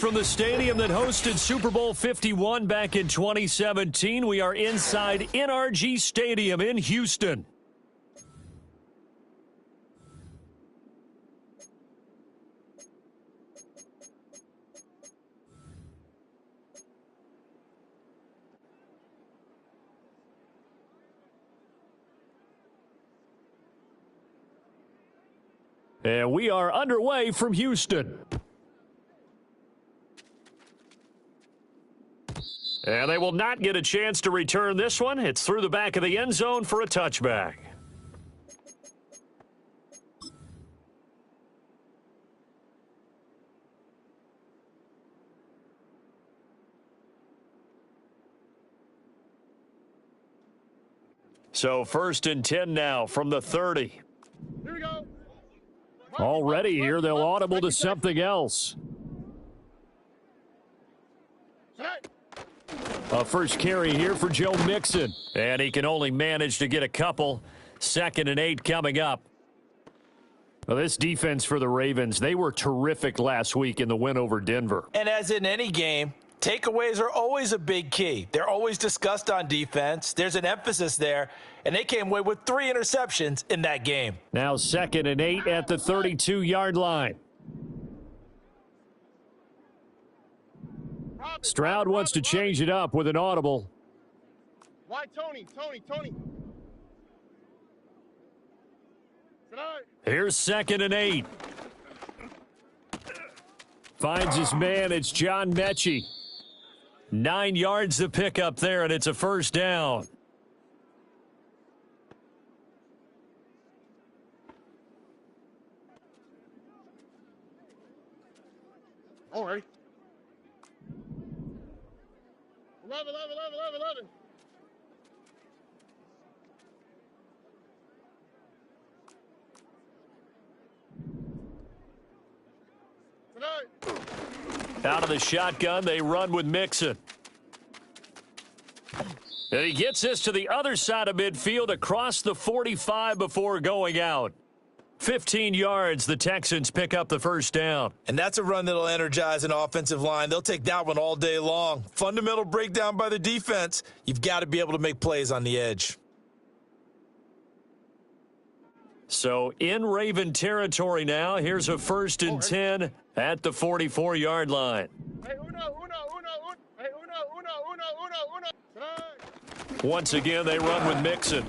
from the stadium that hosted Super Bowl 51 back in 2017. We are inside NRG Stadium in Houston. And we are underway from Houston. And they will not get a chance to return this one. It's through the back of the end zone for a touchback. So 1st and 10 now from the 30. Here we go. Already here, they'll audible to something else. A first carry here for Joe Mixon. And he can only manage to get a couple. 2nd and 8 coming up. Well, this defense for the Ravens, they were terrific last week in the win over Denver. And as in any game, takeaways are always a big key. They're always discussed on defense. There's an emphasis there. And they came away with 3 interceptions in that game. Now 2nd and 8 at the 32-yard line. Stroud wants to change it up with an audible. Why Tony? Here's 2nd and 8. Finds his man. It's John Mechie. 9 yards to pick up there, and it's a first down. All right. 11. Out of the shotgun, they run with Mixon. And he gets this to the other side of midfield across the 45 before going out. 15 yards, the Texans pick up the first down. And that's a run that'll energize an offensive line. They'll take that one all day long. Fundamental breakdown by the defense. You've got to be able to make plays on the edge. So in Raven territory now, here's a 1st and 10 at the 44-yard line. Hey, uno. Once again, they run with Mixon.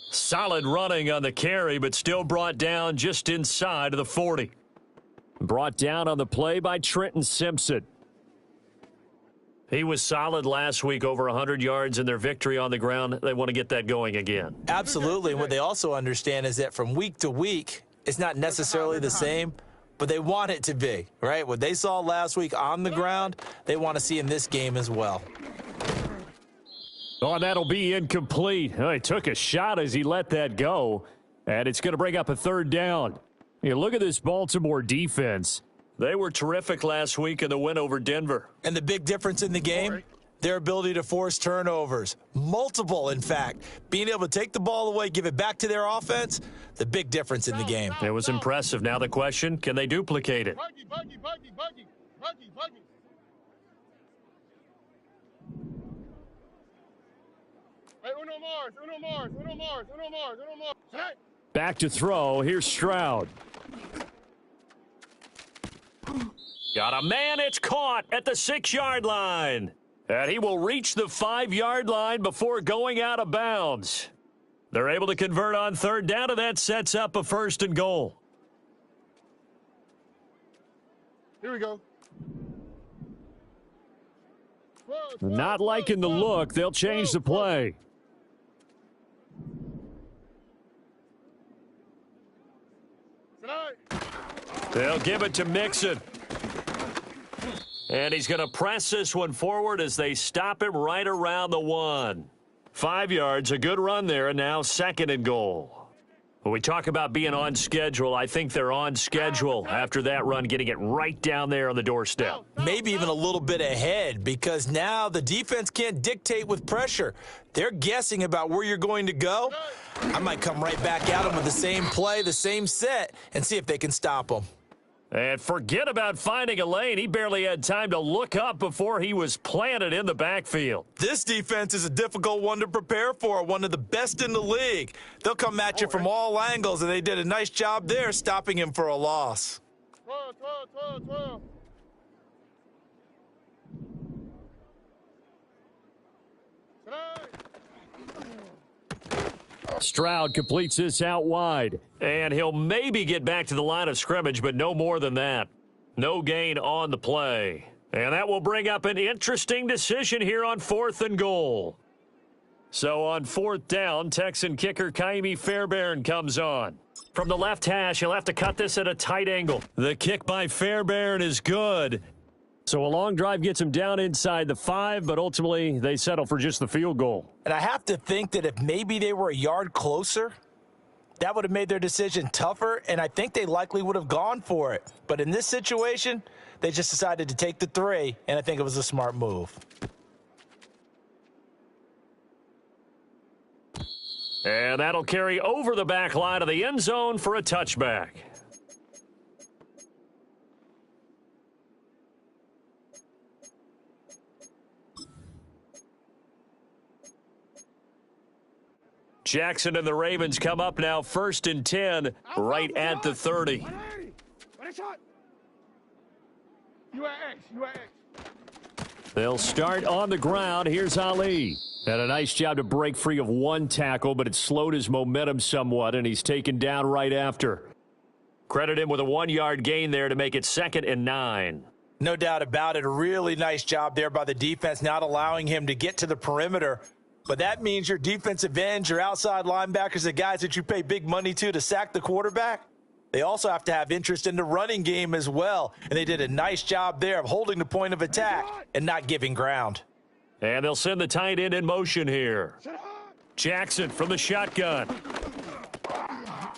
Solid running on the carry, but still brought down just inside of the 40. Brought down on the play by Trenton Simpson. He was solid last week, over 100 yards in their victory on the ground. They want to get that going again. Absolutely. And what they also understand is that from week to week, it's not necessarily the same, but they want it to be, right? What they saw last week on the ground, they want to see in this game as well. Oh, and that'll be incomplete. Oh, he took a shot as he let that go, and it's going to bring up a 3rd down. Hey, look at this Baltimore defense. They were terrific last week in the win over Denver. And the big difference in the game, their ability to force turnovers. Multiple, in fact. Being able to take the ball away, give it back to their offense, the big difference in the game. It was impressive. Now the question, can they duplicate it? Buggy. Hey, Uno Mars. Back to throw. Here's Stroud. Got a man. It's caught at the 6-yard line. And he will reach the 5-yard line before going out of bounds. They're able to convert on 3rd down, and that sets up a 1st and goal. Here we go. Not liking the look. They'll change the play. They'll give it to Mixon. And he's going to press this one forward as they stop him right around the 1. 5 yards, a good run there, and now 2nd and goal. When we talk about being on schedule, I think they're on schedule after that run, getting it right down there on the doorstep. Maybe even a little bit ahead, because now the defense can't dictate with pressure. They're guessing about where you're going to go. I might come right back at them with the same play, the same set, and see if they can stop them. And forget about finding a lane. He barely had time to look up before he was planted in the backfield. This defense is a difficult one to prepare for, one of the best in the league. They'll come at you from all angles, and they did a nice job there stopping him for a loss. 12. Stroud completes this out wide, and he'll maybe get back to the line of scrimmage, but no more than that. No gain on the play. And that will bring up an interesting decision here on 4th and goal. So on 4th down, Texan kicker Kaimi Fairbairn comes on. From the left hash, he'll have to cut this at a tight angle. The kick by Fairbairn is good. So a long drive gets him down inside the 5, but ultimately they settle for just the field goal. And I have to think that if maybe they were a yard closer, that would have made their decision tougher, and I think they likely would have gone for it. But in this situation, they just decided to take the 3, and I think it was a smart move. And that'll carry over the back line of the end zone for a touchback. Jackson and the Ravens come up now 1st and 10, right at the 30. They'll start on the ground. Here's Ali. Had a nice job to break free of one tackle, but it slowed his momentum somewhat, and he's taken down right after. Credit him with a 1-yard gain there to make it 2nd and 9. No doubt about it. A really nice job there by the defense, not allowing him to get to the perimeter. But that means your defensive ends, your outside linebackers, the guys that you pay big money to sack the quarterback, they also have to have interest in the running game as well. And they did a nice job there of holding the point of attack and not giving ground. And they'll send the tight end in motion here. Jackson from the shotgun.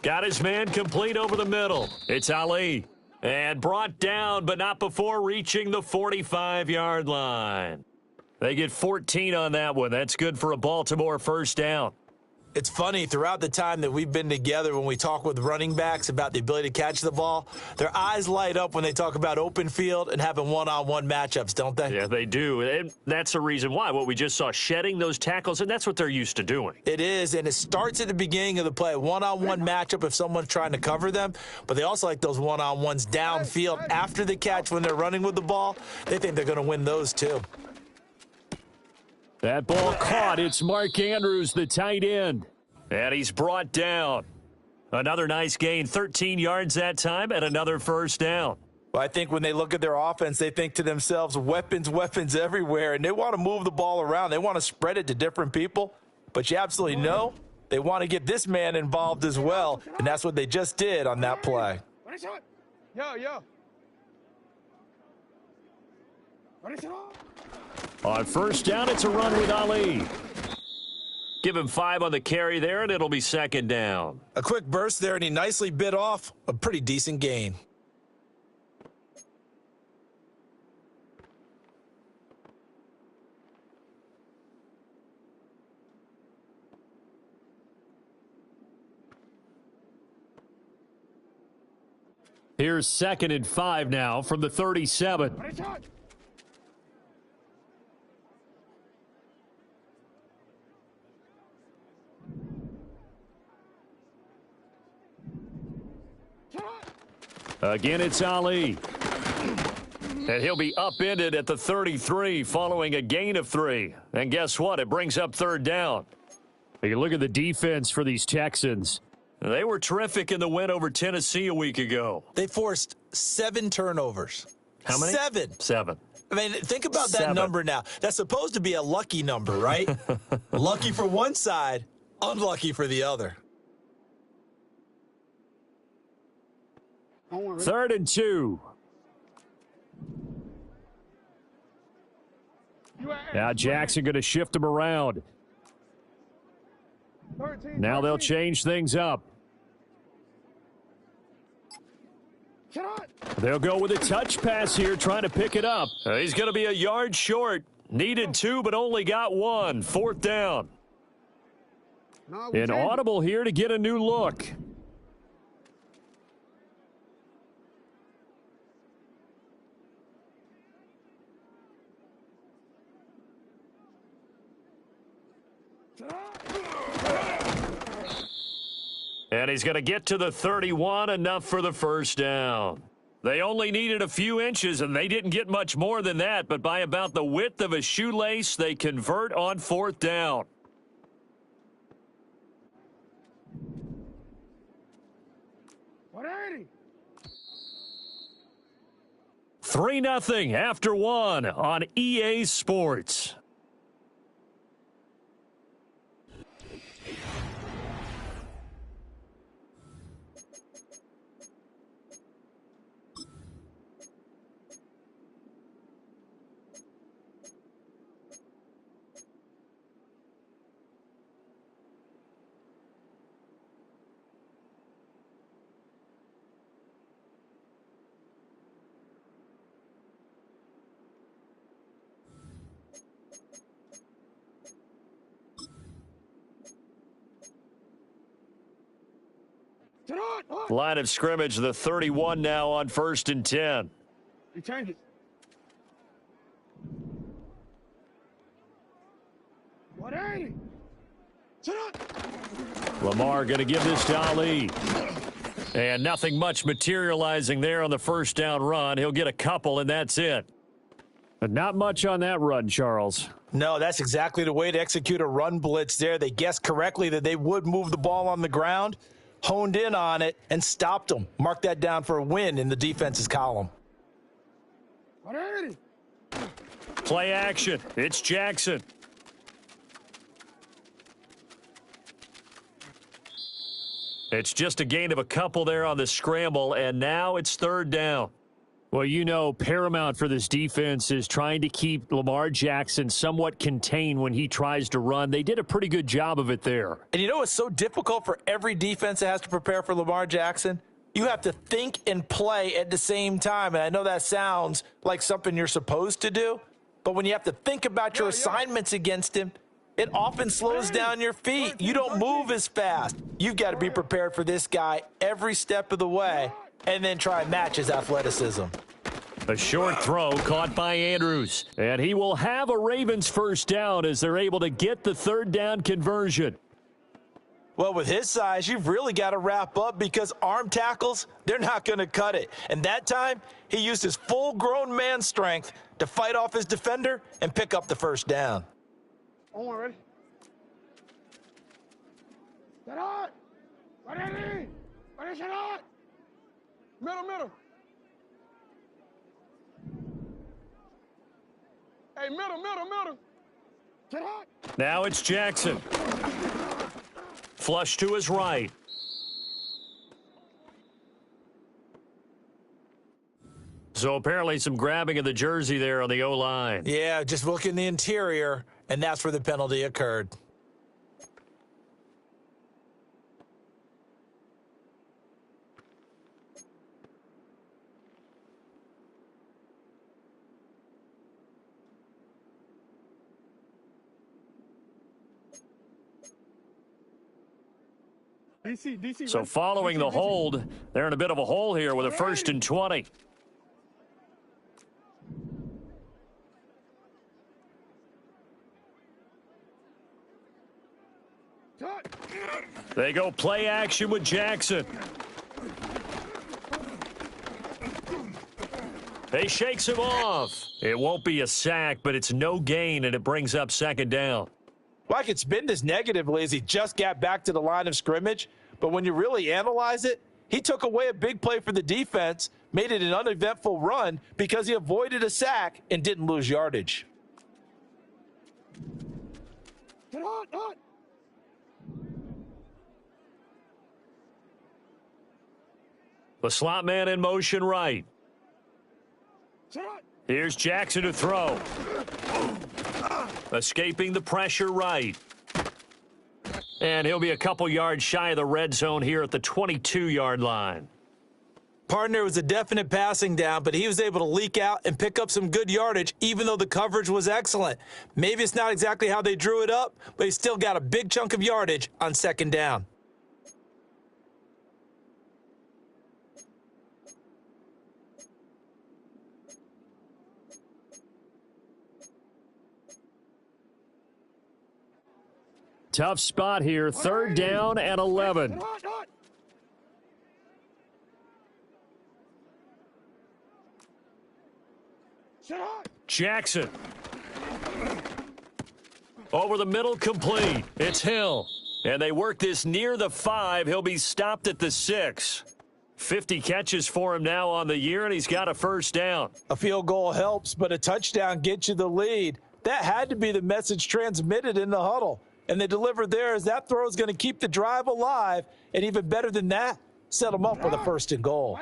Got his man complete over the middle. It's Ali. And brought down, but not before reaching the 45-yard line. They get 14 on that one. That's good for a Baltimore 1st down. It's funny, throughout the time that we've been together, when we talk with running backs about the ability to catch the ball, their eyes light up when they talk about open field and having one-on-one matchups, don't they? Yeah, they do. And that's the reason why. What we just saw, shedding those tackles, and that's what they're used to doing. It is, and it starts at the beginning of the play. One-on-one matchup if someone's trying to cover them, but they also like those one-on-ones downfield after the catch when they're running with the ball. They think they're going to win those too. That ball caught. It's Mark Andrews, the tight end. And he's brought down. Another nice gain, 13 yards that time, and another 1st down. Well, I think when they look at their offense, they think to themselves, weapons everywhere, and they want to move the ball around. They want to spread it to different people. But you absolutely know they want to get this man involved as well, and that's what they just did on that play. Yo. On 1st down, it's a run with Ali. Give him 5 on the carry there, and it'll be 2nd down. A quick burst there, and he nicely bit off a pretty decent gain. Here's 2nd and 5 now from the 37. Again, it's Ali. And he'll be upended at the 33 following a gain of 3. And guess what? It brings up 3rd down. You look at the defense for these Texans. They were terrific in the win over Tennessee a week ago. They forced 7 turnovers. How many? 7. I mean, think about that 7. number now. That's supposed to be a lucky number, right? Lucky for one side, unlucky for the other. 3rd and 2. Now Jackson going to shift them around. Now they'll change things up. They'll go with a touch pass here, trying to pick it up. He's going to be a yard short. Needed 2, but only got 1. 4th down. An audible here to get a new look. And he's going to get to the 31, enough for the first down. They only needed a few inches, and they didn't get much more than that, but by about the width of a shoelace, they convert on fourth down. $180. 3-0 after one on EA Sports. Line of scrimmage, the 31 now on 1st and 10. You change it. $180. Lamar going to give this to Ali. And nothing much materializing there on the first down run. He'll get a couple, and that's it. But not much on that run, Charles. No, that's exactly the way to execute a run blitz there. They guessed correctly that they would move the ball on the ground, honed in on it, and stopped them. Mark that down for a win in the defense's column. 180. Play action. It's Jackson. It's just a gain of a couple there on the scramble, and now it's third down. Well, you know, paramount for this defense is trying to keep Lamar Jackson somewhat contained when he tries to run. They did a pretty good job of it there. And you know what's so difficult for every defense that has to prepare for Lamar Jackson? You have to think and play at the same time. And I know that sounds like something you're supposed to do, but when you have to think about your assignments against him, it often slows down your feet. You don't move as fast. You've got to be prepared for this guy every step of the way and then try and match his athleticism. A short throw caught by Andrews. And he will have a Ravens first down as they're able to get the third down conversion. Well, with his size, you've really got to wrap up because arm tackles, they're not going to cut it. And that time, he used his full-grown man strength to fight off his defender and pick up the first down. On, ready? Set out. 180. Ready, set out. Middle. Hey, middle. Set out. Now it's Jackson. Flush to his right. So apparently some grabbing of the jersey there on the O-line. Yeah, just look in the interior, and that's where the penalty occurred. DC. So following the hold, they're in a bit of a hole here with a 1st and 20. They go play action with Jackson. He shakes him off. It won't be a sack, but it's no gain, and it brings up second down. Well, I could spin this negatively as he just got back to the line of scrimmage, but when you really analyze it, he took away a big play for the defense, made it an uneventful run because he avoided a sack and didn't lose yardage. Get on. The slot man in motion right. Here's Jackson to throw. Escaping the pressure right. And he'll be a couple yards shy of the red zone here at the 22-yard line. Partner was a definite passing down, but he was able to leak out and pick up some good yardage, even though the coverage was excellent. Maybe it's not exactly how they drew it up, but he still got a big chunk of yardage on second down. Tough spot here, 3rd down and 11. Sit hot. Sit hot. Jackson. Over the middle, complete. It's Hill. And they work this near the 5. He'll be stopped at the 6. 50 catches for him now on the year, and he's got a 1st down. A field goal helps, but a touchdown gets you the lead. That had to be the message transmitted in the huddle. And they delivered there as that throw is going to keep the drive alive. And even better than that, set them up with a 1st and goal.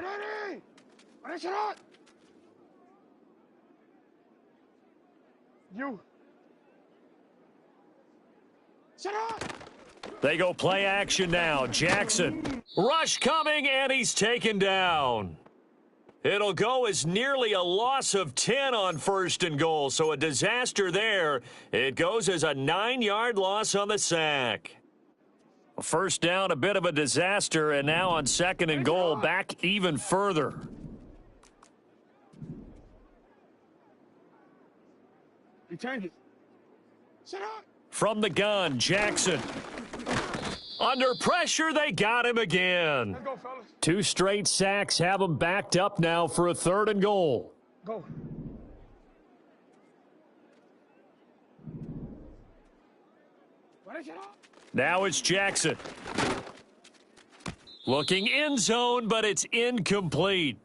You. Sit hot. They go play action now. Jackson. Rush coming, and he's taken down. It'll go as nearly a loss of 10 on 1st and goal, so a disaster there. It goes as a 9-yard loss on the sack. 1st down, a bit of a disaster, and now on 2nd and goal, back even further. You change it. Sit hot. From the gun, Jackson. Under pressure, they got him again. Let's go, fellas. 2 straight sacks have him backed up now for a 3rd and goal. Go. Now it's Jackson. Looking end zone, but it's incomplete.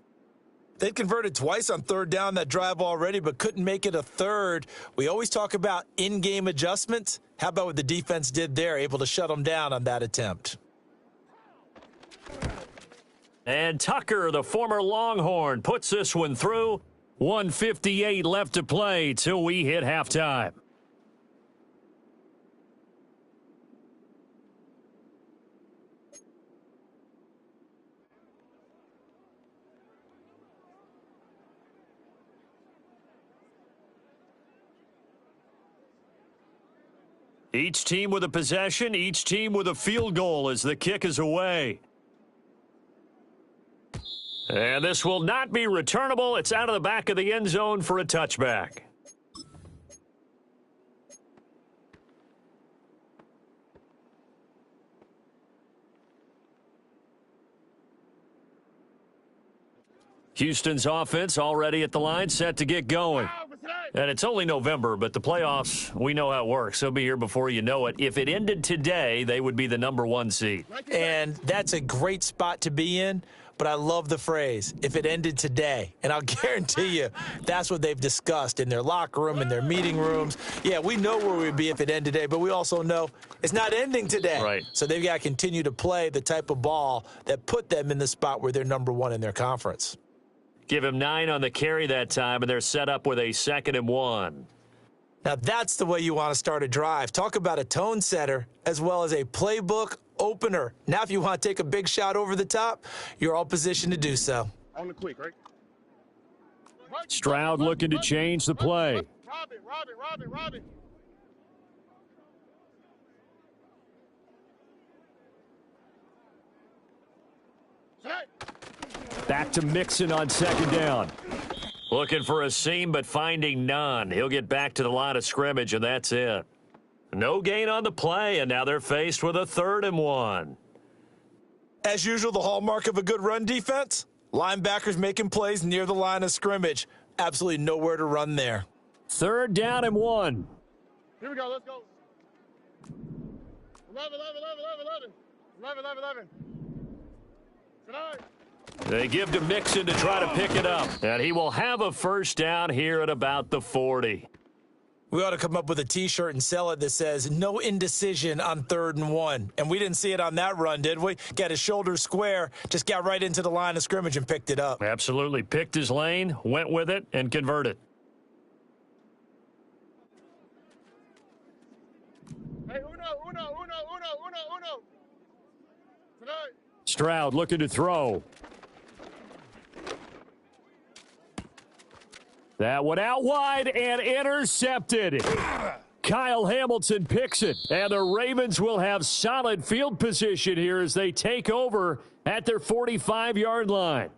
They converted twice on 3rd down that drive already, but couldn't make it a 3rd. We always talk about in-game adjustments. How about what the defense did there, able to shut them down on that attempt? And Tucker, the former Longhorn, puts this one through. 1:58 left to play till we hit halftime. Each team with a possession, each team with a field goal as the kick is away. And this will not be returnable. It's out of the back of the end zone for a touchback. Houston's offense already at the line, set to get going. And it's only November, but the playoffs, we know how it works. They'll be here before you know it. If it ended today, they would be the #1 seed. And that's a great spot to be in, but I love the phrase, if it ended today. And I'll guarantee you that's what they've discussed in their locker room, in their meeting rooms. Yeah, we know where we'd be if it ended today, but we also know it's not ending today. Right. So they've got to continue to play the type of ball that put them in the spot where they're #1 in their conference. Give him 9 on the carry that time, and they're set up with a 2nd and 1. Now, that's the way you want to start a drive. Talk about a tone setter as well as a playbook opener. Now, if you want to take a big shot over the top, you're all positioned to do so. On the quick, right? Stroud looking to change the play. Rob it. Set. Back to Mixon on 2nd down. Looking for a seam, but finding none. He'll get back to the line of scrimmage, and that's it. No gain on the play, and now they're faced with a 3rd and 1. As usual, the hallmark of a good run defense, linebackers making plays near the line of scrimmage. Absolutely nowhere to run there. 3rd down and 1. Here we go, let's go. 11. Tonight. They give to Mixon to try to pick it up. And he will have a 1st down here at about the 40. We ought to come up with a T-shirt and sell it that says, no indecision on 3rd and 1. And we didn't see it on that run, did we? Got his shoulders square, just got right into the line of scrimmage and picked it up. Absolutely. Picked his lane, went with it, and converted. Hey, uno. Tonight. Stroud looking to throw. That one out wide and intercepted. Kyle Hamilton picks it, and the Ravens will have solid field position here as they take over at their 45-yard line.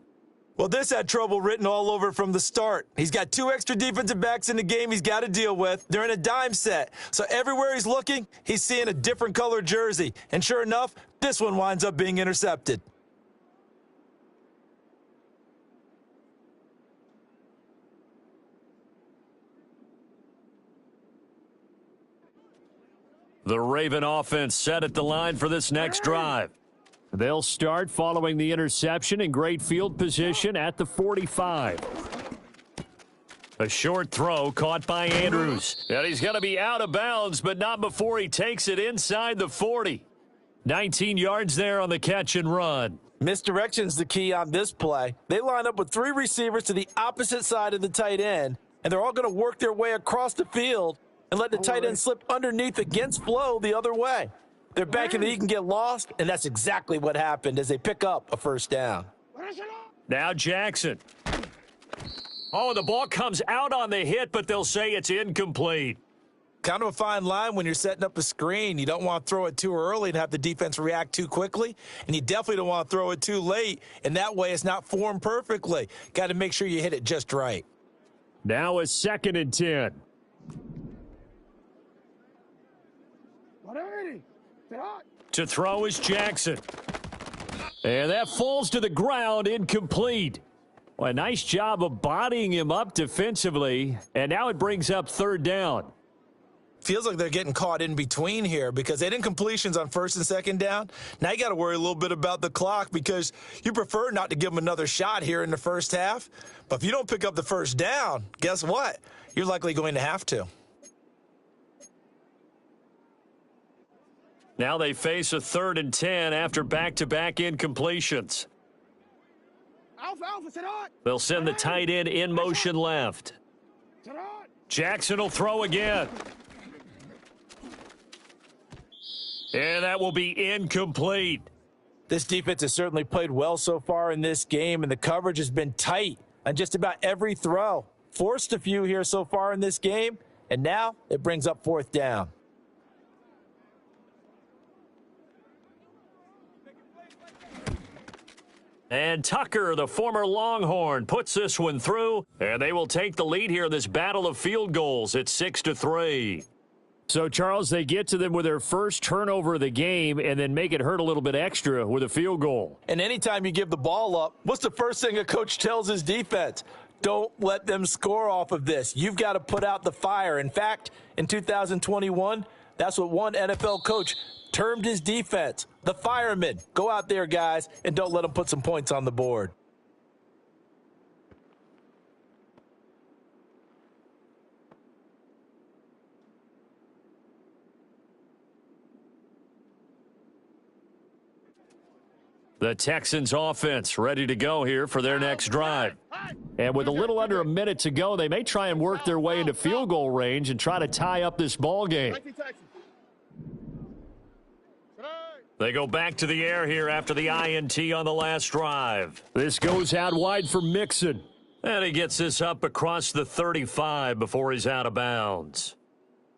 Well, this had trouble written all over it from the start. He's got 2 extra defensive backs in the game he's got to deal with. They're in a dime set. So everywhere he's looking, he's seeing a different color jersey. And sure enough, this one winds up being intercepted. The Raven offense set at the line for this next drive. They'll start following the interception in great field position at the 45. A short throw caught by Andrews. And he's going to be out of bounds, but not before he takes it inside the 40. 19 yards there on the catch and run. Misdirection's the key on this play. They line up with 3 receivers to the opposite side of the tight end, and they're all going to work their way across the field and let the tight end slip underneath against flow the other way. They're banking that he can get lost, and that's exactly what happened as they pick up a first down. Now Jackson. Oh, the ball comes out on the hit, but they'll say it's incomplete. Kind of a fine line when you're setting up a screen. You don't want to throw it too early and have the defense react too quickly, and you definitely don't want to throw it too late, and that way it's not formed perfectly. Got to make sure you hit it just right. Now a 2nd and 10. To throw is Jackson. And that falls to the ground, incomplete. Well, a nice job of bodying him up defensively, and now it brings up 3rd down. Feels like they're getting caught in between here because they didn't completions on 1st and 2nd down. Now you got to worry a little bit about the clock because you prefer not to give them another shot here in the first half. But if you don't pick up the first down, guess what? You're likely going to have to. Now they face a 3rd and 10 after back-to-back incompletions. They'll send the tight end in motion left. Jackson will throw again. And that will be incomplete. This defense has certainly played well so far in this game, and the coverage has been tight on just about every throw. Forced a few here so far in this game, and now it brings up 4th down. And Tucker, the former Longhorn, puts this one through, and they will take the lead here in this battle of field goals. It's 6-3. So, Charles, they get to them with their first turnover of the game and then make it hurt a little bit extra with a field goal. And anytime you give the ball up, what's the first thing a coach tells his defense? Don't let them score off of this. You've got to put out the fire. In fact, in 2021, that's what one NFL coach termed his defense, the firemen. Go out there, guys, and don't let them put some points on the board. The Texans offense ready to go here for their next drive. And with a little under a minute to go, they may try and work their way into field goal range and try to tie up this ball game. They go back to the air here after the INT on the last drive. This goes out wide for Mixon. And he gets this up across the 35 before he's out of bounds.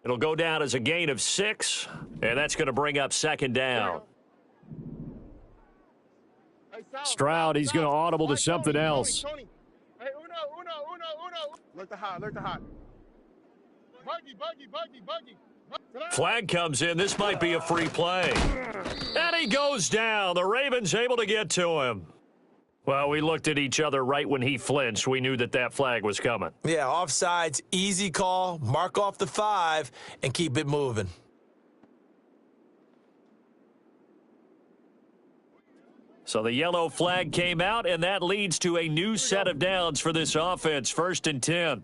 It'll go down as a gain of 6, and that's going to bring up 2nd down. Stroud, he's going to audible to something else. Look the hot, look the hot. Buggy. Flag comes in. This might be a free play. And he goes down. The Ravens able to get to him. Well, we looked at each other right when he flinched. We knew that that flag was coming. Yeah, offsides, easy call, mark off the 5, and keep it moving. So the yellow flag came out, and that leads to a new set of downs for this offense. 1st and 10.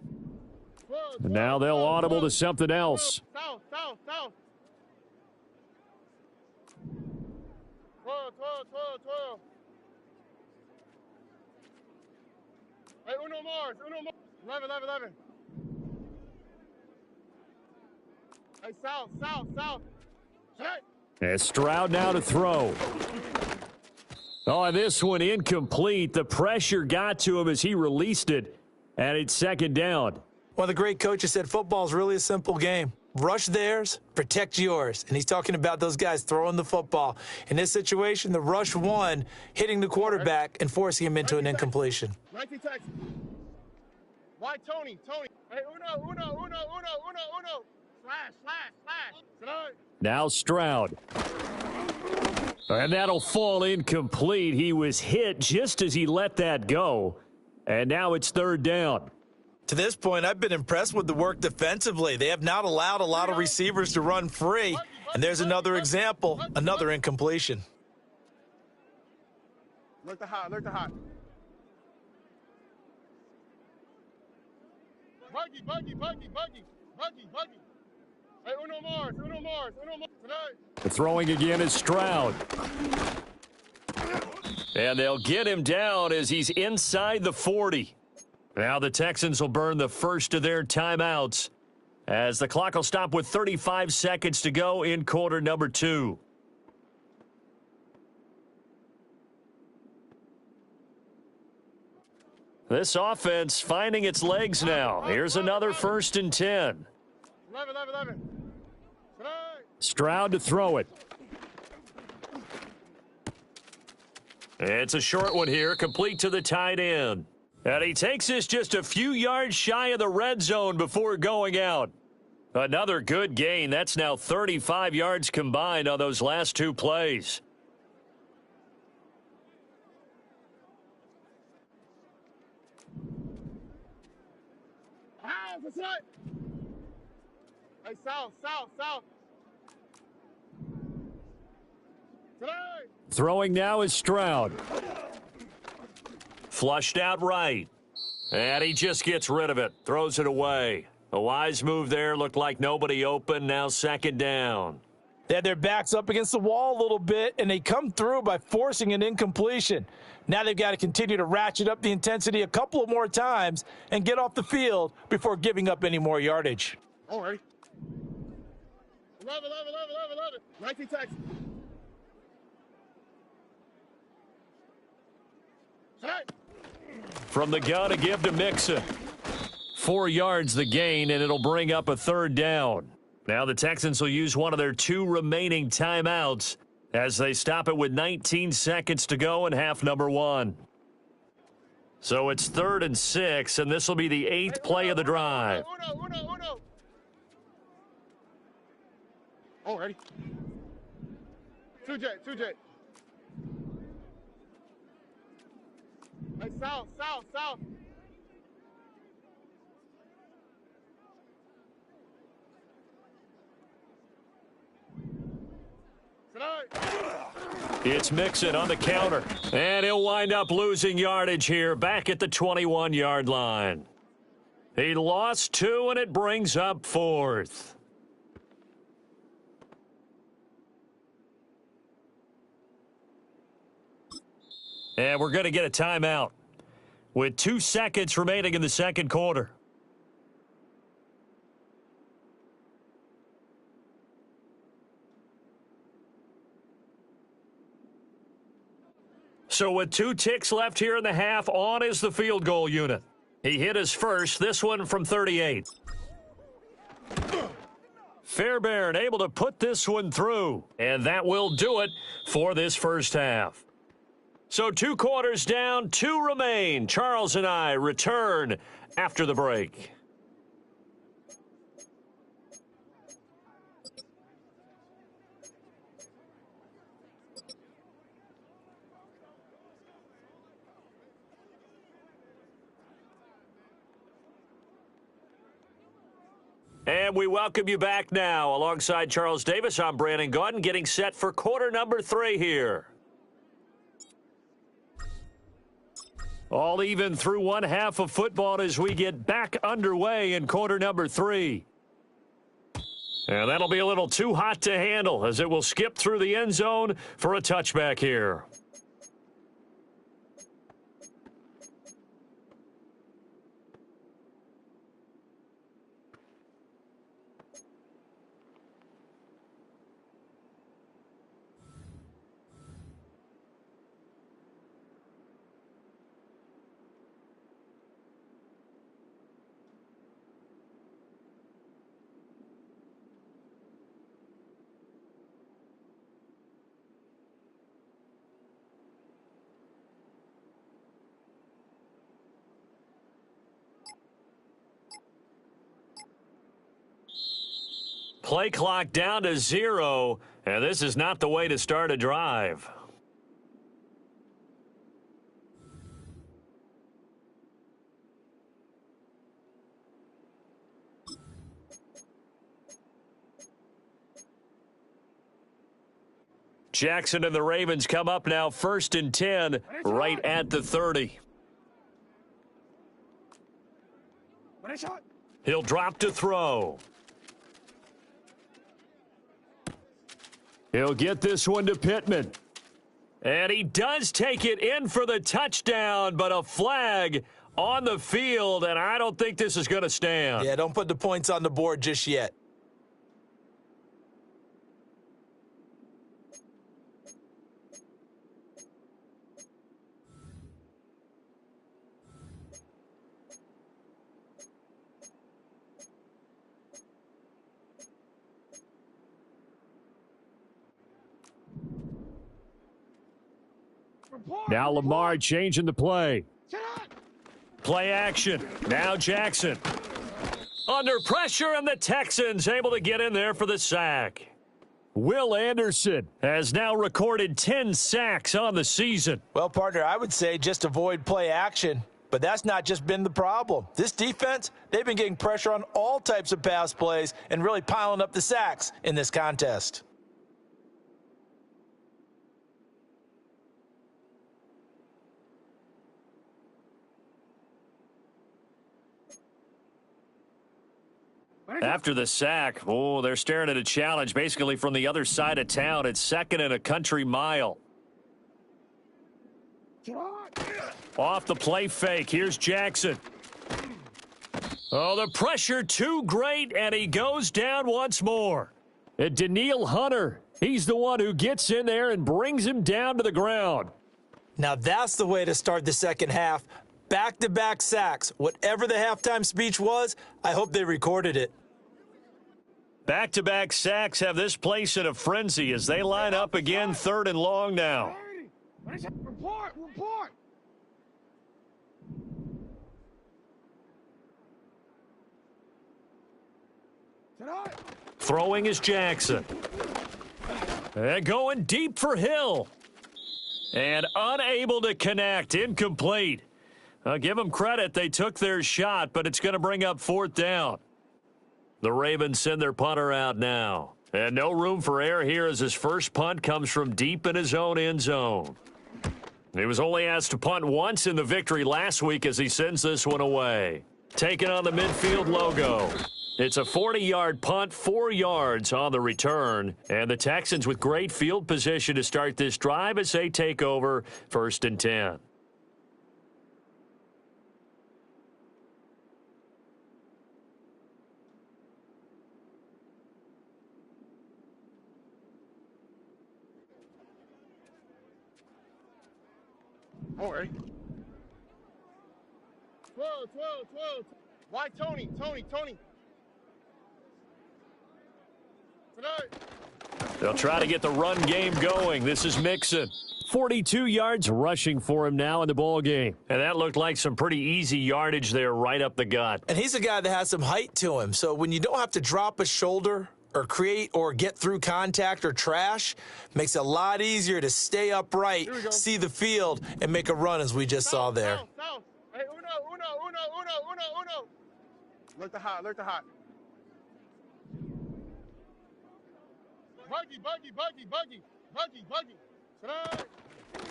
And now they'll audible to something else. South. 12. Hey, uno more. 11. Hey, south. Hey. And Stroud now to throw. Oh, and this one incomplete. The pressure got to him as he released it, and it's 2nd down. One of the great coaches said football is really a simple game. Rush theirs, protect yours. And he's talking about those guys throwing the football. In this situation, the rush one, hitting the quarterback and forcing him into an incompletion. Nike Texas. Why Tony? Tony. Hey, uno. Slash. Now Stroud. And that'll fall incomplete. He was hit just as he let that go. And now it's third down. To this point, I've been impressed with the work defensively. They have not allowed a lot of receivers to run free. And there's another example, another incompletion. Look the hot. Buggy. Hey, uno more. The throwing again is Stroud. And they'll get him down as he's inside the 40. Now the Texans will burn the first of their timeouts as the clock will stop with 35 seconds to go in quarter number 2. This offense finding its legs now. Here's another 1st and 10. 11. Stroud to throw it. It's a short one here, complete to the tight end. And he takes this just a few yards shy of the red zone before going out. Another good gain. That's now 35 yards combined on those last 2 plays. That's it. Hey, south. Today. Throwing now is Stroud. Flushed out right. And he just gets rid of it. Throws it away. A wise move there. Looked like nobody open. Now 2nd down. They had their backs up against the wall a little bit, and they come through by forcing an incompletion. Now they've got to continue to ratchet up the intensity a couple of more times and get off the field before giving up any more yardage. All right. 11. 19 Texas. From the gun, a give to Mixon. 4 yards the gain, and it'll bring up a 3rd down. Now the Texans will use one of their 2 remaining timeouts as they stop it with 19 seconds to go in half number 1. So it's 3rd and 6, and this will be the 8th play of the drive. Uno. Oh, ready. 2 jet. Hey, south. It's Mixon on the counter, and he'll wind up losing yardage here back at the 21-yard line. He lost 2, and it brings up 4th. And we're going to get a timeout with 2 seconds remaining in the second quarter. So with 2 ticks left here in the half, on is the field goal unit. He hit his first, this one from 38. Fairbairn able to put this one through, and that will do it for this first half. So 2 quarters down, 2 remain. Charles and I return after the break. And we welcome you back now. Alongside Charles Davis, I'm Brandon Gaudin, getting set for quarter number 3 here. All even through one half of football as we get back underway in quarter number 3. And that'll be a little too hot to handle as it will skip through the end zone for a touchback here. Play clock down to 0, and this is not the way to start a drive. Jackson and the Ravens come up now 1st and 10, right at the 30. He'll drop to throw. He'll get this one to Pittman. And he does take it in for the touchdown, but a flag on the field, and I don't think this is going to stand. Yeah, don't put the points on the board just yet. Now Lamar changing the play. Play action. Now Jackson. Under pressure, and the Texans able to get in there for the sack. Will Anderson has now recorded 10 sacks on the season. Well, partner, I would say just avoid play action. But that's not just been the problem. This defense, they've been getting pressure on all types of pass plays and really piling up the sacks in this contest. After the sack, they're staring at a challenge basically from the other side of town. It's 2nd and a country mile. Off the play fake. Here's Jackson. Oh, the pressure too great, and he goes down once more. And Daniil Hunter, he's the one who gets in there and brings him down to the ground. Now that's the way to start the second half. Back-to-back sacks. Whatever the halftime speech was, I hope they recorded it. Back-to-back sacks have this place in a frenzy as they line up again 3rd and long now. Report! Throwing is Jackson. And going deep for Hill. And unable to connect. Incomplete. I'll give them credit. They took their shot, but it's going to bring up 4th down. The Ravens send their punter out now. And no room for error here as his first punt comes from deep in his own end zone. He was only asked to punt once in the victory last week as he sends this one away. Taking on the midfield logo. It's a 40-yard punt, 4 yards on the return. And the Texans with great field position to start this drive as they take over 1st and 10. All right. 12. Why Tony? Tonight. They'll try to get the run game going. This is Mixon. 42 yards rushing for him now in the ball game. And that looked like some pretty easy yardage there right up the gut. And he's a guy that has some height to him. So when you don't have to drop a shoulder or create or get through contact or trash, makes it a lot easier to stay upright, see the field, and make a run as we just saw there. South. Hey, uno. Look the hot. Buggy. Tonight.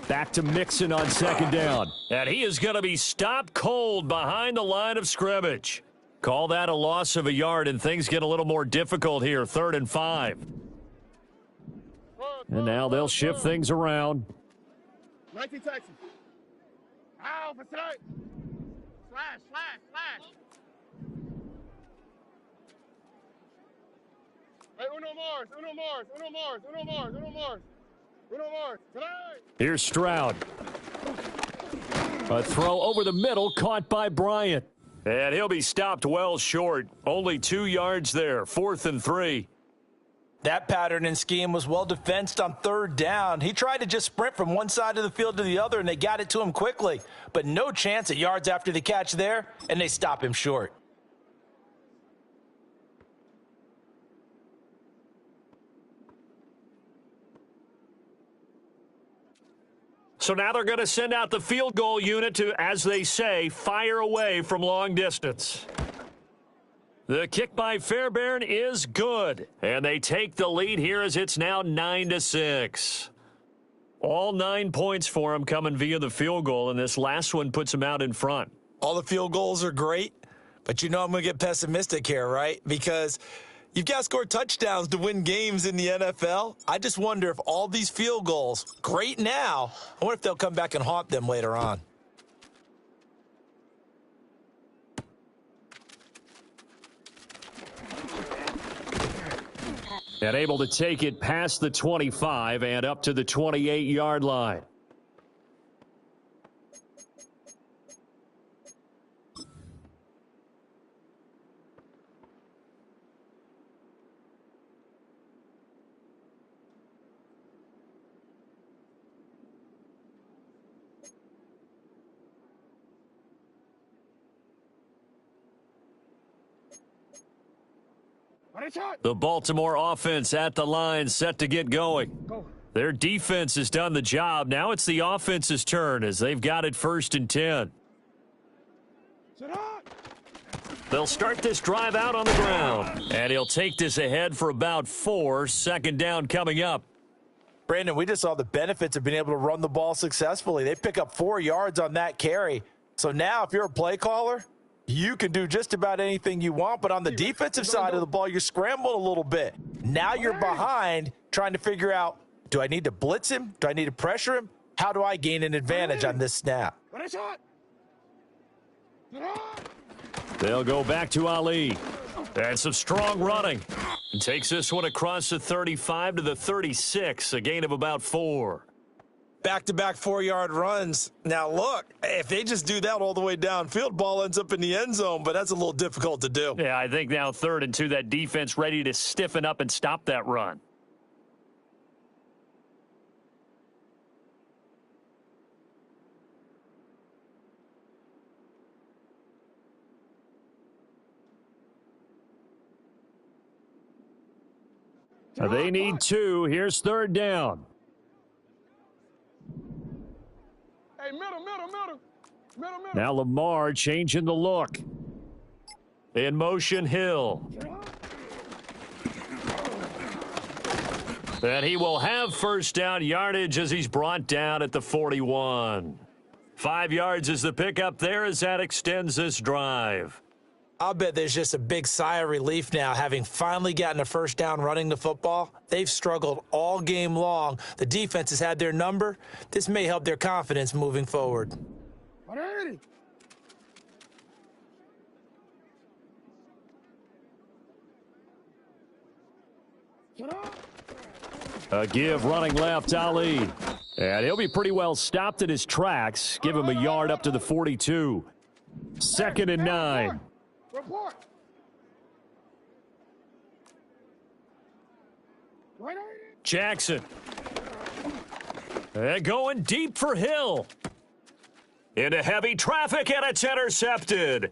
Back to Mixon on 2nd down. And he is going to be stopped cold behind the line of scrimmage. Call that a loss of a yard, and things get a little more difficult here. 3rd and 5. And now they'll shift things around. 19 Texas. Ow, for tonight. Slash. Hey, Uno Mars. Tonight. Here's Stroud. A throw over the middle, caught by Bryant. And he'll be stopped well short. Only 2 yards there. 4th and 3. That pattern and scheme was well defensed on 3rd down. He tried to just sprint from one side of the field to the other, and they got it to him quickly. But no chance at yards after the catch there, and they stop him short. So now they're going to send out the field goal unit to, as they say, fire away from long distance. The kick by Fairbairn is good, and they take the lead here as it's now 9-6. All 9 points for them coming via the field goal, and this last one puts them out in front. All the field goals are great, but you know I'm going to get pessimistic here, right? Because you've got to score touchdowns to win games in the NFL. I just wonder if all these field goals, great now, I wonder if they'll come back and haunt them later on. And able to take it past the 25 and up to the 28-yard line. The Baltimore offense at the line, set to get going. Their defense has done the job. Now it's the offense's turn as they've got it 1st and 10. They'll start this drive out on the ground, and he'll take this ahead for about 4. 2nd down coming up. Brandon, we just saw the benefits of being able to run the ball successfully. They pick up 4 yards on that carry. So now if you're a play caller, you can do just about anything you want, but on the defensive side of the ball, you're scrambling a little bit. Now you're behind trying to figure out, do I need to blitz him? Do I need to pressure him? How do I gain an advantage on this snap? They'll go back to Ali. And some strong running. And takes this one across the 35 to the 36, a gain of about 4. Back-to-back 4-yard runs. Now, look, if they just do that all the way downfield, ball ends up in the end zone, but that's a little difficult to do. Yeah, I think now 3rd and 2, that defense ready to stiffen up and stop that run. They need 2. Here's 3rd down. Hey, middle. Now Lamar changing the look. In motion, Hill. And he will have 1st down yardage as he's brought down at the 41. 5 yards is the pickup there as that extends this drive. I'll bet there's just a big sigh of relief now, having finally gotten a 1st down running the football. They've struggled all game long. The defense has had their number. This may help their confidence moving forward. A give running left, Ali. And he'll be pretty well stopped in his tracks. Give him a yard up to the 42. 2nd and 9. Report. Jackson. And going deep for Hill. Into heavy traffic, and it's intercepted.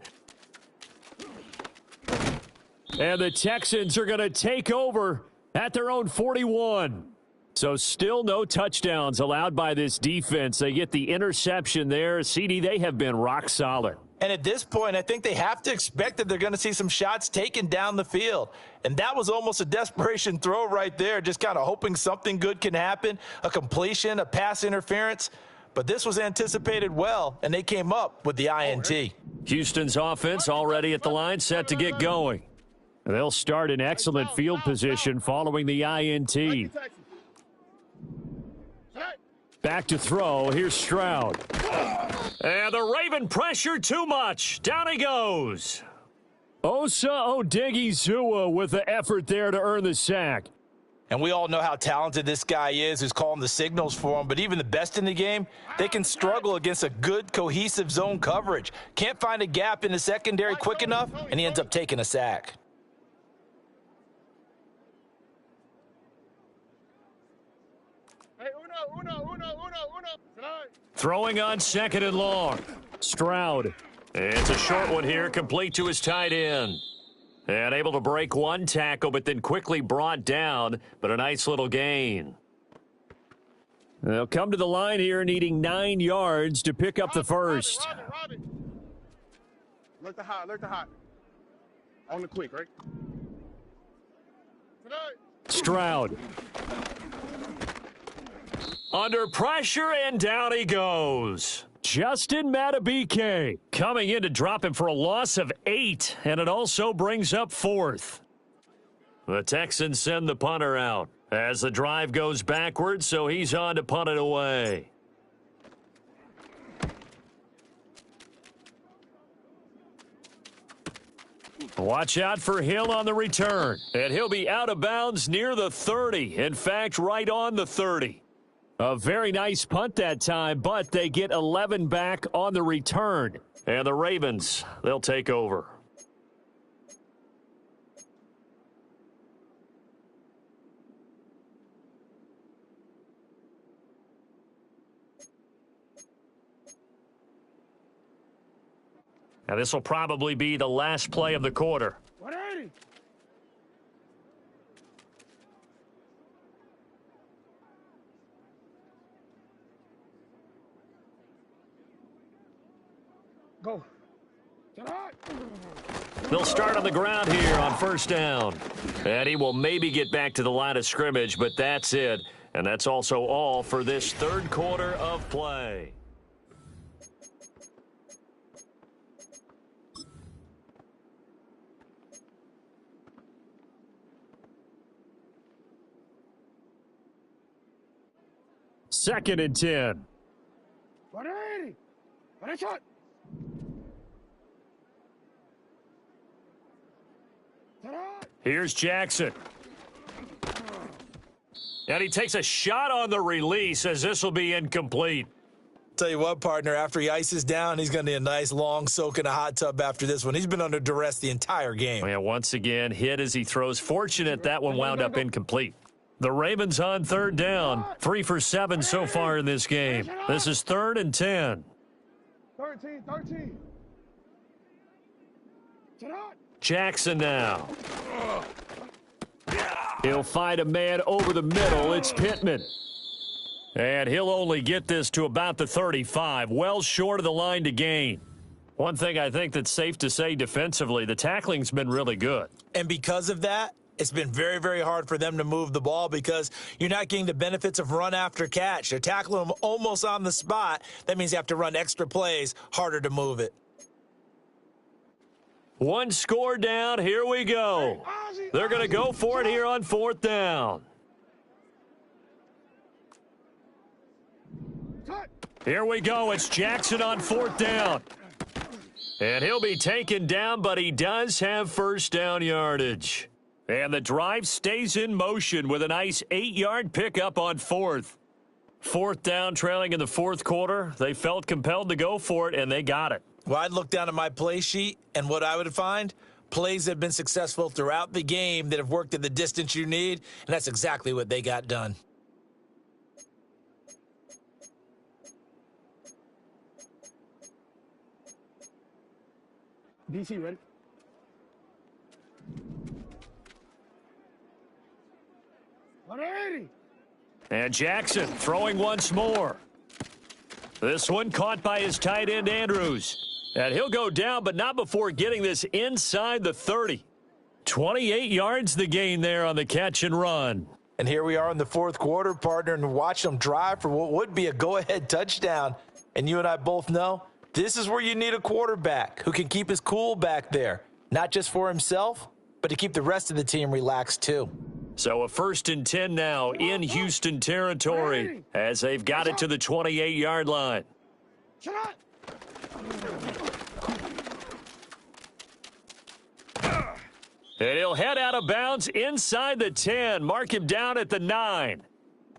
And the Texans are going to take over at their own 41. So still no touchdowns allowed by this defense. They get the interception there. CD, they have been rock solid. And at this point, I think they have to expect that they're going to see some shots taken down the field. And that was almost a desperation throw right there, just kind of hoping something good can happen, a completion, a pass interference. But this was anticipated well, and they came up with the INT. Houston's offense already at the line, set to get going. They'll start in excellent field position following the INT. Back to throw. Here's Stroud. And the Raven pressure too much. Down he goes. Osa Odigizua with the effort there to earn the sack. And we all know how talented this guy is who's calling the signals for him. But even the best in the game, they can struggle against a good, cohesive zone coverage. Can't find a gap in the secondary quick enough, and he ends up taking a sack. Throwing on 2nd and long. Stroud. It's a short one here, complete to his tight end. And able to break one tackle, but then quickly brought down, but a nice little gain. They'll come to the line here needing 9 yards to pick up the first. Rob it. Alert the hot, alert the hot. On the quick, right? Stroud. Under pressure, and down he goes. Justin Matabike coming in to drop him for a loss of 8, and it also brings up 4th. The Texans send the punter out as the drive goes backwards, so he's on to punt it away. Watch out for Hill on the return, and he'll be out of bounds near the 30. In fact, right on the 30. A very nice punt that time, but they get 11 back on the return. And the Ravens, they'll take over. Now this will probably be the last play of the quarter. 180. Go. They'll start on the ground here on first down. And he will maybe get back to the line of scrimmage, but that's it. And that's also all for this third quarter of play. Second and 10. 180. What a shot. Here's Jackson. And he takes a shot on the release as this will be incomplete. Tell you what, partner, after he ices down, he's going to need a nice long soak in a hot tub after this one. He's been under duress the entire game. Yeah, once again, hit as he throws. Fortunate that one wound up incomplete. The Ravens on third down. 3 for 7 so far in this game. This is 3rd and 10. 13. Jackson now. He'll find a man over the middle. It's Pittman. And he'll only get this to about the 35. Well short of the line to gain. One thing I think that's safe to say defensively, the tackling's been really good. And because of that, it's been very, very hard for them to move the ball because you're not getting the benefits of run after catch. They're tackling them almost on the spot. That means you have to run extra plays, harder to move it. One score down. Here we go. They're going to go for it here on 4th down. Here we go. It's Jackson on 4th down. And he'll be taken down, but he does have first down yardage. And the drive stays in motion with a nice 8-yard pickup on 4th. 4th down, trailing in the 4th quarter. They felt compelled to go for it, and they got it. Well, I'd look down at my play sheet, and what I would find, plays that have been successful throughout the game that have worked at the distance you need, and that's exactly what they got done. DC ready? And Jackson throwing once more. This one caught by his tight end, Andrews. And he'll go down, but not before getting this inside the 30. 28 yards the gain there on the catch and run. And here we are in the 4th quarter, partner, and watch them drive for what would be a go-ahead touchdown. And you and I both know this is where you need a quarterback who can keep his cool back there, not just for himself, but to keep the rest of the team relaxed too. So a 1st and 10 now in Houston territory as they've got it to the 28-yard line. And he'll head out of bounds inside the 10. Mark him down at the 9.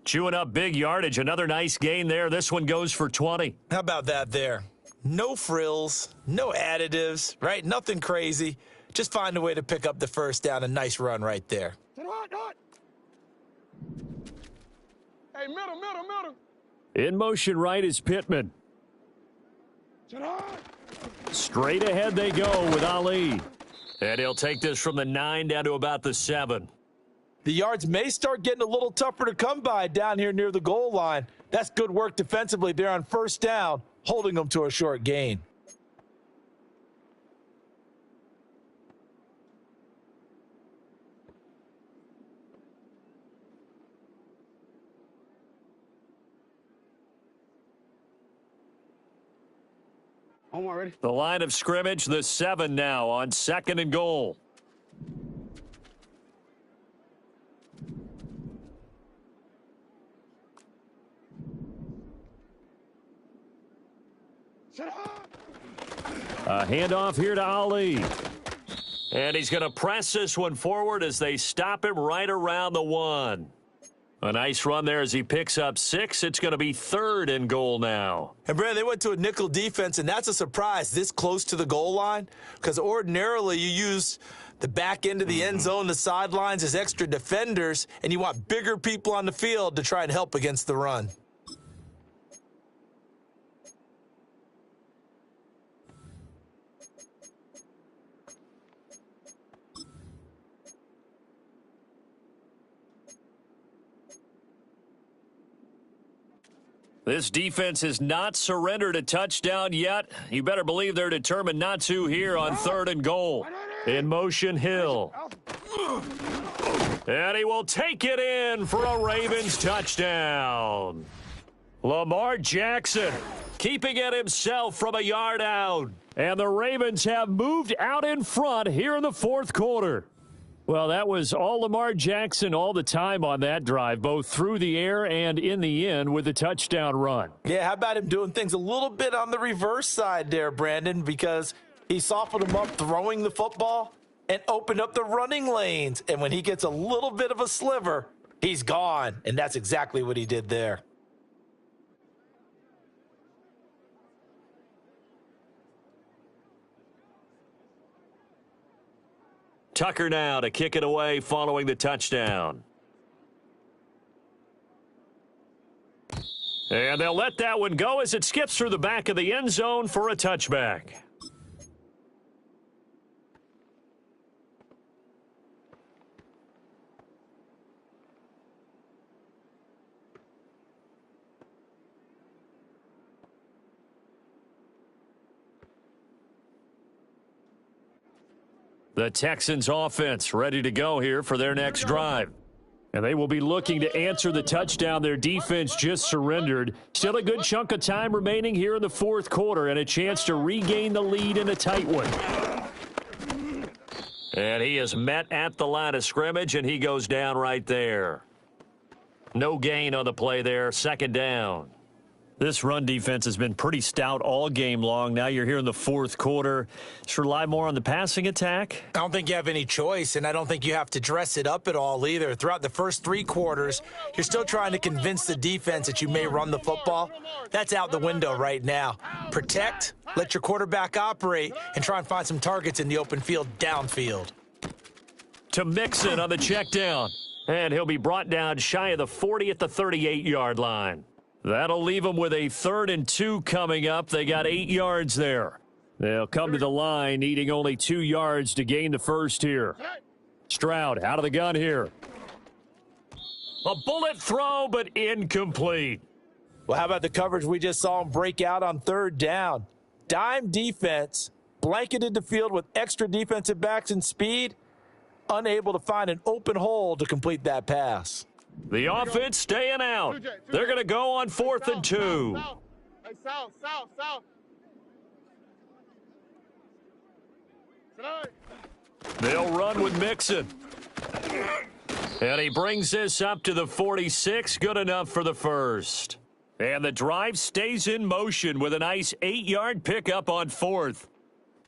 Chewing up big yardage. Another nice gain there. This one goes for 20. How about that there? No frills, no additives, right? Nothing crazy. Just find a way to pick up the first down. A nice run right there. Hey, middle. In motion right is Pittman. Straight ahead they go with Ali. And he'll take this from the 9 down to about the 7. The yards may start getting a little tougher to come by down here near the goal line. That's good work defensively there on first down, holding them to a short gain. Omar, ready? The line of scrimmage, the 7 now on 2nd and goal. A handoff here to Ali. And he's going to press this one forward as they stop him right around the 1. A nice run there as he picks up 6. It's going to be 3rd and goal now. And, Brad, they went to a nickel defense, and that's a surprise this close to the goal line because ordinarily you use the back end of the end zone, the sidelines as extra defenders, and you want bigger people on the field to try and help against the run. This defense has not surrendered a touchdown yet. You better believe they're determined not to here on 3rd and goal. In motion, Hill. And he will take it in for a Ravens touchdown. Lamar Jackson keeping it himself from a yard out. And the Ravens have moved out in front here in the 4th quarter. Well, that was all Lamar Jackson all the time on that drive, both through the air and in the end with a touchdown run. Yeah, how about him doing things a little bit on the reverse side there, Brandon, because he softened him up throwing the football and opened up the running lanes. And when he gets a little bit of a sliver, he's gone. And that's exactly what he did there. Tucker now to kick it away following the touchdown. And they'll let that one go as it skips through the back of the end zone for a touchback. The Texans offense ready to go here for their next drive. And they will be looking to answer the touchdown their defense just surrendered. Still a good chunk of time remaining here in the 4th quarter and a chance to regain the lead in a tight one. And he is met at the line of scrimmage, and he goes down right there. No gain on the play there, 2nd down. This run defense has been pretty stout all game long. Now you're here in the 4th quarter. Just rely more on the passing attack? I don't think you have any choice, and I don't think you have to dress it up at all either. Throughout the first 3 quarters, you're still trying to convince the defense that you may run the football. That's out the window right now. Protect, let your quarterback operate, and try and find some targets in the open field downfield. To Mixon on the check down. And he'll be brought down shy of the 40 at the 38-yard line. That'll leave them with a 3rd and 2 coming up. They got 8 yards there. They'll come to the line, needing only 2 yards to gain the first here. Stroud out of the gun here. A bullet throw, but incomplete. Well, how about the coverage we just saw him break out on 3rd down? Dime defense, blanketed the field with extra defensive backs and speed, unable to find an open hole to complete that pass. The offense staying out. They're going to go on 4th and 2. South. They'll run with Mixon. And he brings this up to the 46. Good enough for the first. And the drive stays in motion with a nice 8-yard pickup on 4th.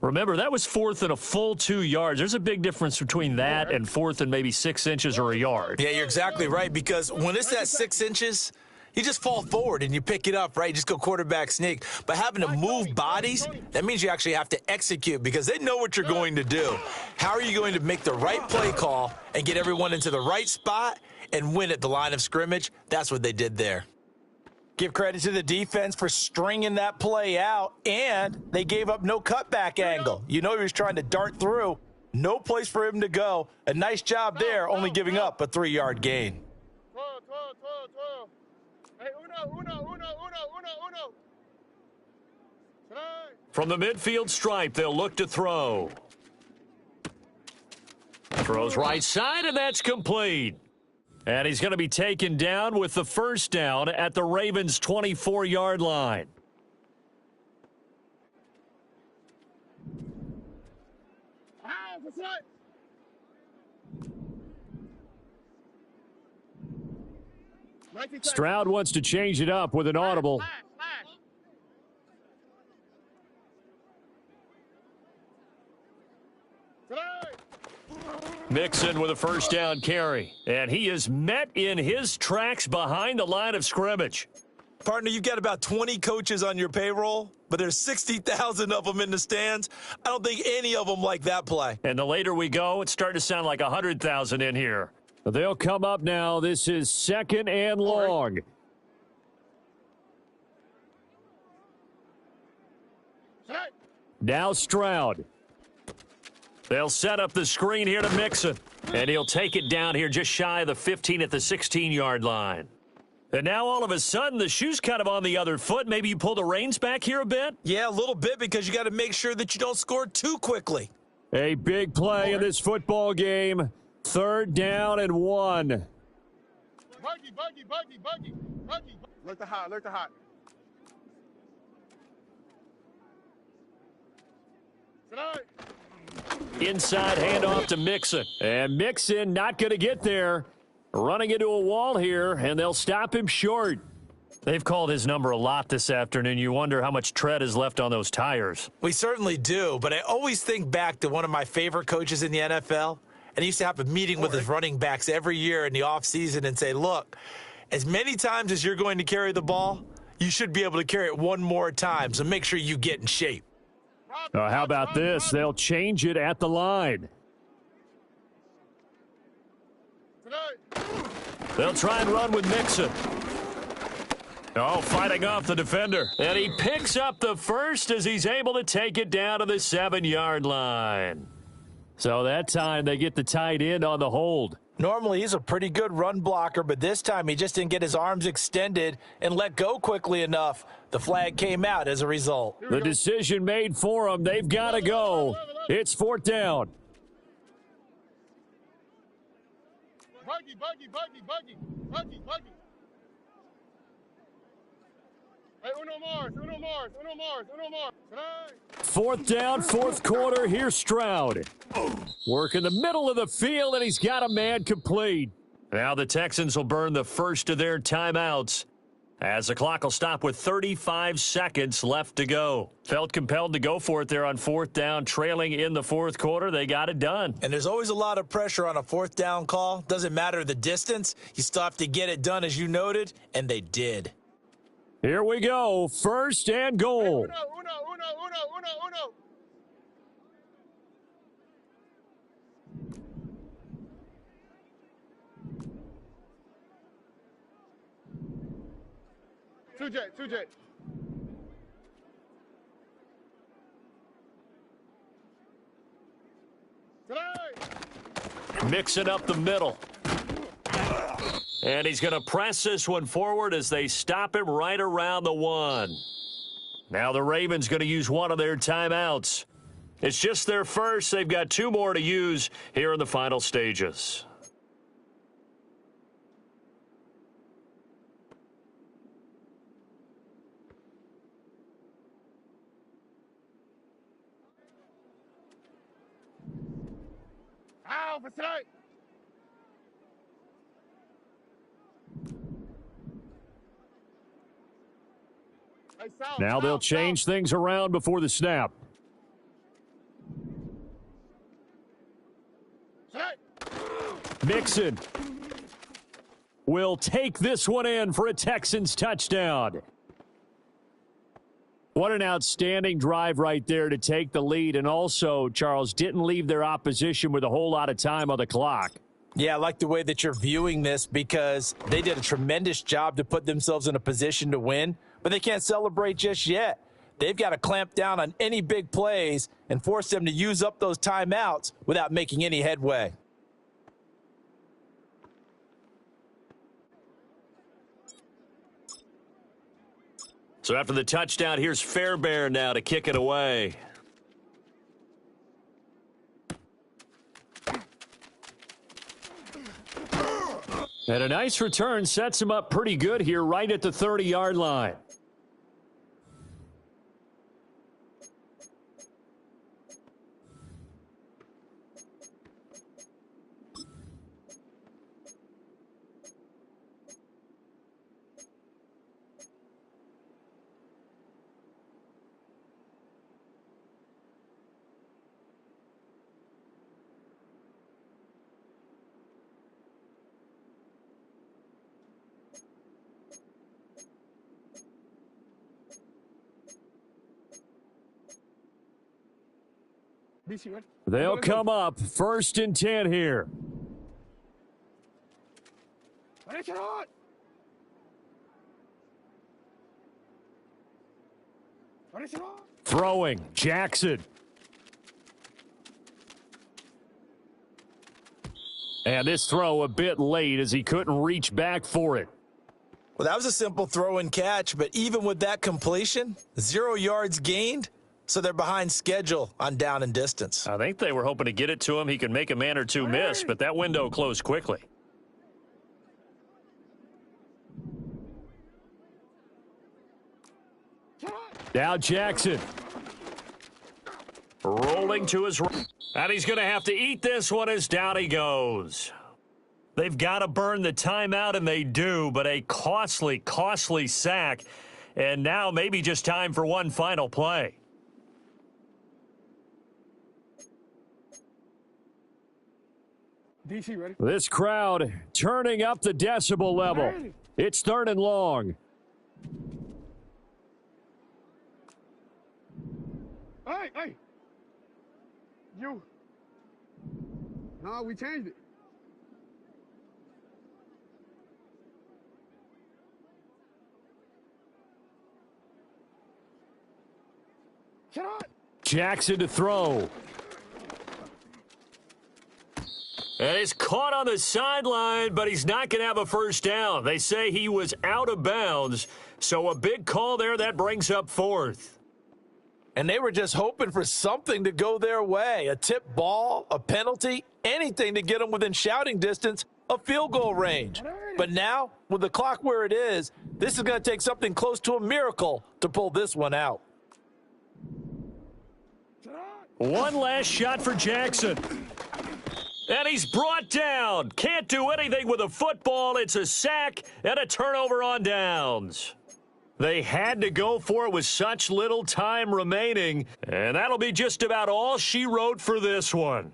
Remember, that was 4th and a full 2 yards. There's a big difference between that and 4th and maybe 6 inches or a yard. Yeah, you're exactly right, because when it's at 6 inches, you just fall forward and you pick it up, right? You just go quarterback sneak. But having to move bodies, that means you actually have to execute because they know what you're going to do. How are you going to make the right play call and get everyone into the right spot and win at the line of scrimmage? That's what they did there. Give credit to the defense for stringing that play out, and they gave up no cutback angle. You know he was trying to dart through, No place for him to go. A nice job there, only giving up a 3-yard gain. 12, 12, 12, 12. Hey, uno. From the midfield stripe, they'll look to throw. Throws right side, and that's complete. And he's going to be taken down with the first down at the Ravens' 24-yard line. Stroud wants to change it up with an audible. Mixon with a first down carry. And he is met in his tracks behind the line of scrimmage. Partner, you've got about 20 coaches on your payroll, but there's 60,000 of them in the stands. I don't think any of them like that play. And the later we go, it's starting to sound like 100,000 in here. They'll come up now. This is 2nd and long. Now Stroud. They'll set up the screen here to Mixon. And he'll take it down here just shy of the 15 at the 16-yard line. And now all of a sudden, the shoe's kind of on the other foot. Maybe you pull the reins back here a bit? Yeah, a little bit, because you got to make sure that you don't score too quickly. A big play in this football game. 3rd down and 1. Buggy. Look the hot. Inside handoff to Mixon. And Mixon not going to get there. Running into a wall here, and they'll stop him short. They've called his number a lot this afternoon. You wonder how much tread is left on those tires. We certainly do, but I always think back to one of my favorite coaches in the NFL, and he used to have a meeting with his running backs every year in the offseason and say, look, as many times as you're going to carry the ball, you should be able to carry it one more time, so make sure you get in shape. How about this? They'll change it at the line. They'll try and run with Mixon. Oh, fighting off the defender. And he picks up the first as he's able to take it down to the 7-yard line. So that time they get the tight end on the hold. Normally he's a pretty good run blocker, but this time he just didn't get his arms extended and let go quickly enough. The flag came out as a result. The decision made for him. They've got to go. It's 4th down. Buggy. Hey, uno more. 4th down, 4th quarter. Here's Stroud. Work in the middle of the field, and he's got a man complete. Now the Texans will burn the first of their timeouts as the clock will stop with 35 seconds left to go. Felt compelled to go for it there on 4th down, trailing in the 4th quarter. They got it done. And there's always a lot of pressure on a 4th down call. Doesn't matter the distance. You still have to get it done, as you noted, and they did. Here we go. 1st and goal. Uno. 2J. Mixing up the middle. And he's going to press this one forward as they stop him right around the 1. Now the Ravens going to use one of their timeouts. It's just their first. They've got 2 more to use here in the final stages. Now they'll change things around before the snap. Mixon will take this one in for a Texans touchdown. What an outstanding drive right there to take the lead. And also, Charles, didn't leave their opposition with a whole lot of time on the clock. Yeah, I like the way that you're viewing this, because they did a tremendous job to put themselves in a position to win, but they can't celebrate just yet. they've got to clamp down on any big plays and force them to use up those timeouts without making any headway. So after the touchdown, here's Fairbairn now to kick it away. And a nice return sets him up pretty good here right at the 30-yard line. They'll come up 1st and 10 here. Throwing, Jackson. And this throw a bit late as he couldn't reach back for it. Well, that was a simple throw and catch, but even with that completion, 0 yards gained. So they're behind schedule on down and distance. I think they were hoping to get it to him. He could make a man or two miss, but that window closed quickly. Now Jackson. Rolling to his right. And he's going to have to eat this one as down he goes. They've got to burn the timeout, and they do, but a costly, costly sack. And now maybe just time for one final play. DC, ready? This crowd turning up the decibel level. It's 3rd and long. Hey! You. No, we changed it. Shut up! Jackson to throw. And he's caught on the sideline, but he's not going to have a first down. They say he was out of bounds, so a big call there that brings up 4th. And they were just hoping for something to go their way, a tip ball, a penalty, anything to get them within shouting distance of field goal range. But now, with the clock where it is, this is going to take something close to a miracle to pull this one out. One last shot for Jackson. And he's brought down. Can't do anything with a football. It's a sack and a turnover on downs. They had to go for it with such little time remaining. And that'll be just about all she wrote for this one.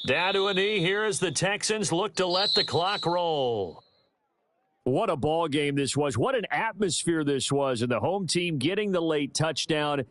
Down to a knee here as the Texans look to let the clock roll. What a ball game this was. What an atmosphere this was. And the home team getting the late touchdown